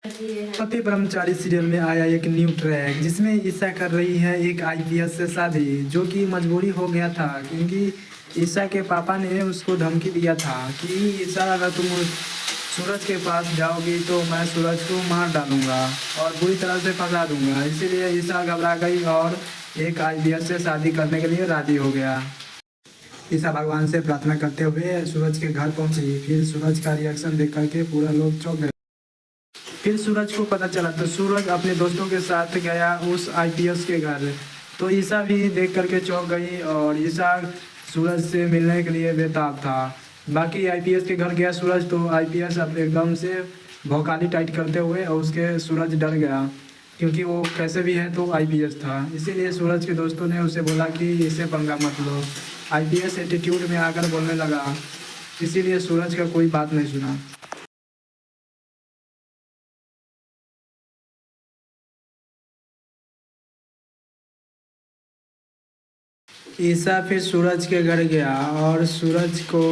पति ब्रह्मचारी सीरियल में आया एक न्यू ट्रैक जिसमें ईशा कर रही है एक आईपीएस से शादी, जो कि मजबूरी हो गया था क्योंकि ईशा के पापा ने उसको धमकी दिया था कि ईशा अगर तुम सूरज के पास जाओगी तो मैं सूरज को मार डालूंगा और बुरी तरह से फंसा दूंगा। इसीलिए ईशा घबरा गई और एक आईपीएस से शादी करने के लिए राजी हो गया। ईशा भगवान से प्रार्थना करते हुए सूरज के घर पहुंची। फिर सूरज का रिएक्शन देख करके पूरा लोग चौंक गए। फिर सूरज को पता चला तो सूरज अपने दोस्तों के साथ गया उस आईपीएस के घर। तो ईशा भी देख करके चौंक गई और ईशा सूरज से मिलने के लिए बेताब था। बाकी आईपीएस के घर गया सूरज तो आईपीएस अब एकदम से भौकाली टाइट करते हुए और उसके सूरज डर गया क्योंकि वो कैसे भी है तो आईपीएस था। इसीलिए सूरज के दोस्तों ने उसे बोला कि इसे पंगा मत लो। आईपीएस एटीट्यूड में आकर बोलने लगा, इसीलिए सूरज का कोई बात नहीं सुना। ईशा फिर सूरज के घर गया और सूरज को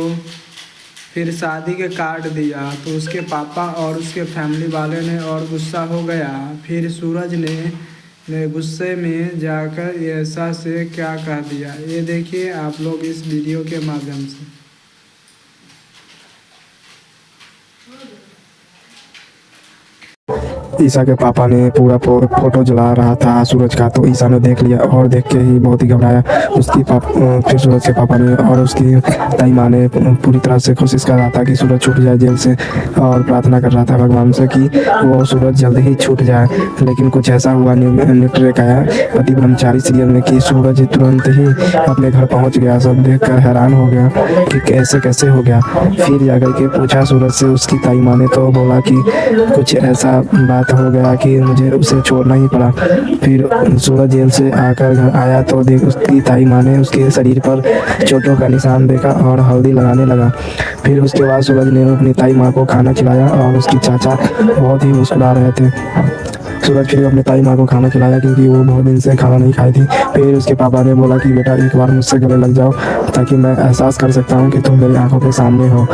फिर शादी के कार्ड दिया तो उसके पापा और उसके फैमिली वाले ने और गुस्सा हो गया। फिर सूरज ने गुस्से में जाकर ईशा से क्या कह दिया, ये देखिए आप लोग इस वीडियो के माध्यम से। ईशा के पापा ने पूरा फोटो जला रहा था सूरज का, तो ईशा ने देख लिया और देख के ही बहुत ही घबराया। फिर सूरज के पापा ने और उसकी ताई माँ ने पूरी तरह से कोशिश कर रहा था कि सूरज छूट जाए जेल से, और प्रार्थना कर रहा था भगवान से कि वो सूरज जल्द ही छूट जाए। लेकिन कुछ ऐसा हुआ न्यू ट्रैक आया पति ब्रह्मचारी सीरियल में कि सूरज तुरंत ही अपने घर पहुँच गया। सब देख कर हैरान हो गया कि कैसे कैसे हो गया। फिर जाकर के पूछा सूरज से उसकी ताई माँ ने, तो बोला कि कुछ ऐसा बात हो गया कि मुझे उसे छोड़ना ही पड़ा। फिर सूरज जेल से आकर घर आया तो देख उसकी ताई माँ ने उसके शरीर पर चोटों का निशान देखा और हल्दी लगाने लगा। फिर उसके बाद सूरज ने अपनी ताई माँ को खाना खिलाया और उसकी चाचा बहुत ही मुस्कुरा रहे थे। सूरज फिर अपने ताई माँ को खाना खिलाया क्योंकि वो बहुत दिन से खाना नहीं खाई थी। फिर उसके पापा ने बोला कि बेटा एक बार मुझसे गले लग जाओ ताकि मैं एहसास कर सकता हूँ कि तुम मेरी आंखों के सामने हो।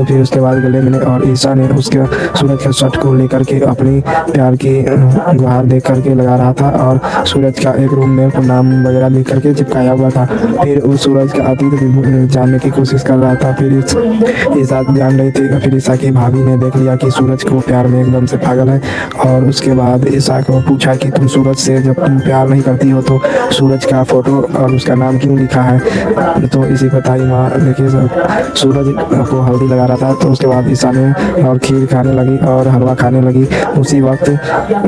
फिर उसके बाद गले मिले और ईशा ने उसके सूरज के शर्ट को लेकर के अपनी प्यार की गुहार देख करके लगा रहा था और सूरज का एक रूम में नाम वगैरह लिख करके चिपकाया हुआ था। फिर उस सूरज का अतीत जानने की कोशिश कर रहा था। फिर ईशा जान रही थी। फिर ईशा की भाभी ने देख लिया कि सूरज को प्यार में एकदम से पागल है, और उसके बाद ईशा को पूछा कि तुम सूरज से जब तुम प्यार नहीं करती हो तो सूरज का फोटो और उसका नाम क्यों लिखा है। तो इसी पर ताई माँ देखिए सूरज को हल्दी लगा रहा था। तो उसके बाद ईशा ने और खीर खाने लगी और हलवा खाने लगी। उसी वक्त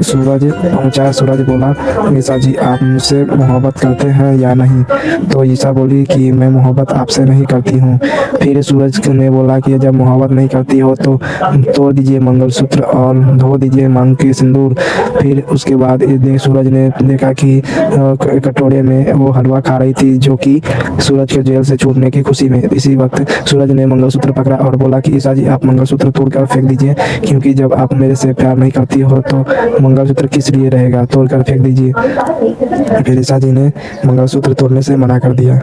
सूरज पहुंचा। सूरज बोला, ईशा जी आप मुझसे मोहब्बत करते हैं या नहीं। तो ईशा बोली कि मैं मोहब्बत आपसे नहीं करती हूँ। फिर सूरज ने बोला कि जब मोहब्बत नहीं करती हो तो तोड़ दीजिए मंगलसूत्र और धो दीजिए मांग के सिंदूर। फिर उसके बाद सूरज ने देखा कि कटोरे में वो हलवा खा रही थी जो कि सूरज के जेल से छूटने की खुशी में। इसी वक्त सूरज ने मंगलसूत्र पकड़ा और बोला कि ईशा जी आप मंगलसूत्र तोड़कर फेंक दीजिए, क्योंकि जब आप मेरे से प्यार नहीं करती हो तो मंगलसूत्र किस लिए रहेगा, तोड़कर फेंक दीजिए। फिर ईशा जी ने मंगलसूत्र तोड़ने से मना कर दिया।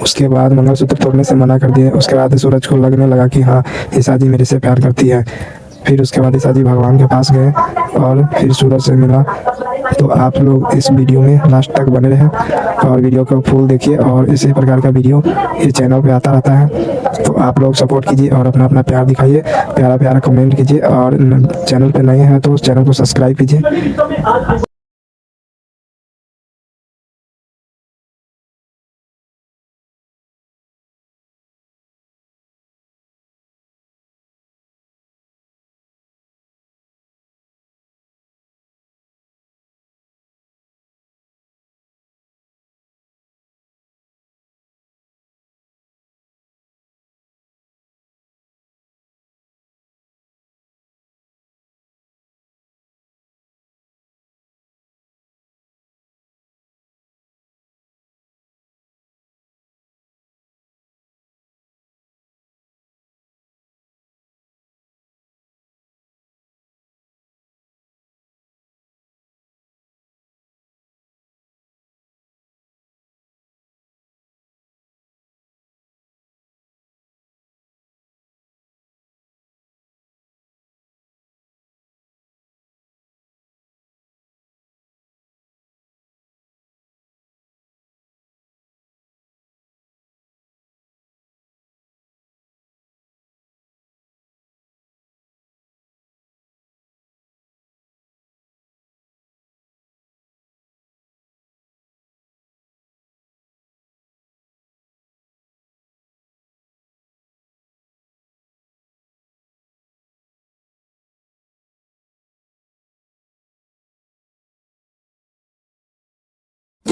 उसके बाद मंगलसूत्र तोड़ने से मना कर दिया। उसके बाद सूरज को लगने लगा कि हाँ ईशा जी मेरे से प्यार करती है। फिर उसके बाद ईशा जी भगवान के पास गए और फिर सूरज से मिला। तो आप लोग इस वीडियो में लास्ट तक बने रहें और वीडियो को फुल देखिए, और इसी प्रकार का वीडियो इस चैनल पे आता रहता है। तो आप लोग सपोर्ट कीजिए और अपना अपना प्यार दिखाइए, प्यारा प्यारा कमेंट कीजिए, और चैनल पे नए हैं तो उस चैनल को सब्सक्राइब कीजिए।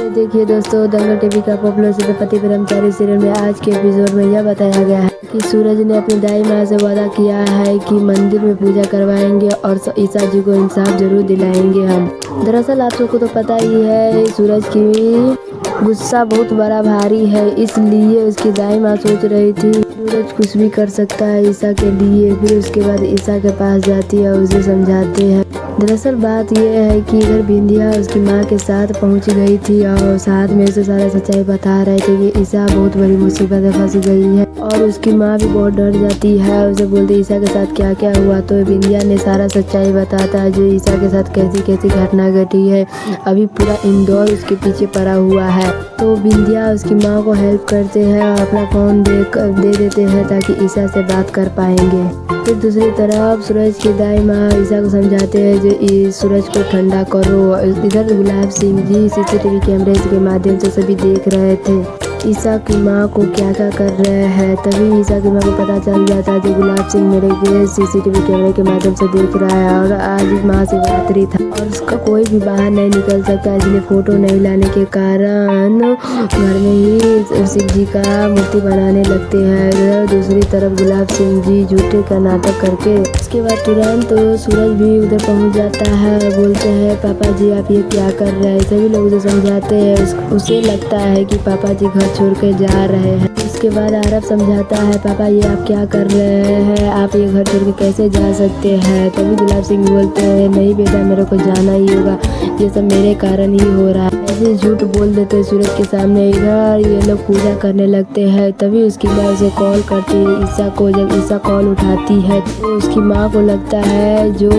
ये देखिए दोस्तों, दंगल टीवी का पॉपुलर सीरियल पति ब्रह्मचारी सीरियल में आज के एपिसोड में यह बताया गया है कि सूरज ने अपनी दाई माँ से वादा किया है कि मंदिर में पूजा करवाएंगे और ईसा जी को इंसाफ जरूर दिलाएंगे हम। दरअसल आप सबको तो पता ही है, सूरज की गुस्सा बहुत बड़ा भारी है, इसलिए उसकी दाई माँ सोच रही थी सूरज कुछ भी कर सकता है ईसा के लिए। फिर उसके बाद ईसा के पास जाती है और उसे समझाते हैं। दरअसल बात यह है कि इधर बिंदिया उसकी माँ के साथ पहुंच गई थी और साथ में उसे सारा सच्चाई बता रहे थे कि ईसा बहुत बड़ी मुसीबत में फंस गई है। और उसकी माँ भी बहुत डर जाती है, उसे बोलती ईसा के साथ क्या क्या हुआ। तो बिंदिया ने सारा सच्चाई बताता है, जो ईसा के साथ कैसी कैसी घटना घटी है। अभी पूरा इंदौर उसके पीछे पड़ा हुआ है। तो बिंदिया उसकी माँ को हेल्प करते हैं और अपना फ़ोन दे देते हैं ताकि ईसा से बात कर पाएंगे। फिर दूसरी तरफ सूरज की दाई माँ ईसा को समझाते हैं जो सूरज को ठंडा करो। इधर गुलाब सिंह जी सीसीटीवी कैमरे के माध्यम से सभी देख रहे थे ईसा की माँ को क्या क्या कर रहे हैं। तभी ईसा की माँ को पता चल जाता है जो गुलाब सिंह मेरे के सीसीटीवी कैमरे के माध्यम से देख रहा है। और आज महाशिवरात्रि था और उसका कोई भी बाहर नहीं निकल सकता, इसलिए फोटो नहीं लाने के कारण घर में ही शिव जी का मूर्ति बनाने लगते हैं। दूसरी तरफ गुलाब सिंह जी झूठे का नाटक करके उसके बाद तुरंत सूरज भी उधर पहुंच जाता है। बोलते हैं पापा जी आप ये क्या कर रहे हैं। सभी लोग उसे समझाते हैं। उसे लगता है कि पापा जी घर छोड़ के जा रहे हैं। उसके बाद आरब समझाता है पापा ये आप क्या कर रहे हैं, आप ये घर छोड़ के कैसे जा सकते हैं। तभी गुलाब सिंह बोलते हैं नहीं बेटा मेरे को जाना ही होगा, ये सब मेरे कारण ही हो रहा है। ऐसे झूठ बोल देते हैं सूरज के सामने। इधर ये लोग पूजा करने लगते हैं। तभी उसकी माँ उसे कॉल करती है ईसा को। जब ईसा कॉल उठाती है तो उसकी माँ को लगता है जो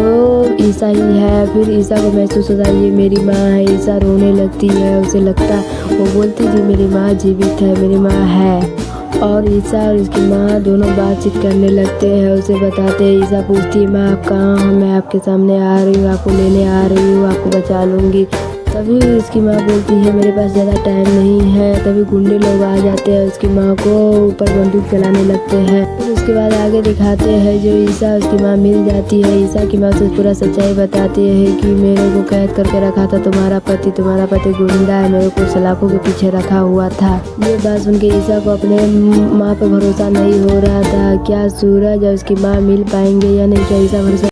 ईसा ही है। फिर ईसा को महसूस होता है ये मेरी माँ है। ईसा रोने लगती है, उसे लगता वो बोलती थी मेरी माँ जीवित है, मेरी माँ है। और ईसा और उसकी माँ दोनों बातचीत करने लगते हैं। उसे बताते हैं, ईसा पूछती है माँ आप कहाँ हो, मैं आपके सामने आ रही हूँ, आपको लेने आ रही हूँ, आपको बचा लूँगी। तभी उसकी माँ बोलती है मेरे पास ज़्यादा टाइम नहीं है। तभी गुंडे लोग आ जाते हैं, उसकी माँ को ऊपर बंदूक चलाने लगते हैं। फिर उसके बाद आगे दिखाते हैं जो ईसा उसकी माँ मिल जाती है। ईसा की माँ से पूरा सच्चाई बताती है कि मेरे को कैद करके रखा था तुम्हारा पति गुंडा है, मेरे को सलाखों के पीछे रखा हुआ था। ये बात सुन के ईसा को अपने माँ पे भरोसा नहीं हो रहा था। क्या सूरज और उसकी माँ मिल पाएंगे या नहीं, क्या ईसा भरोसा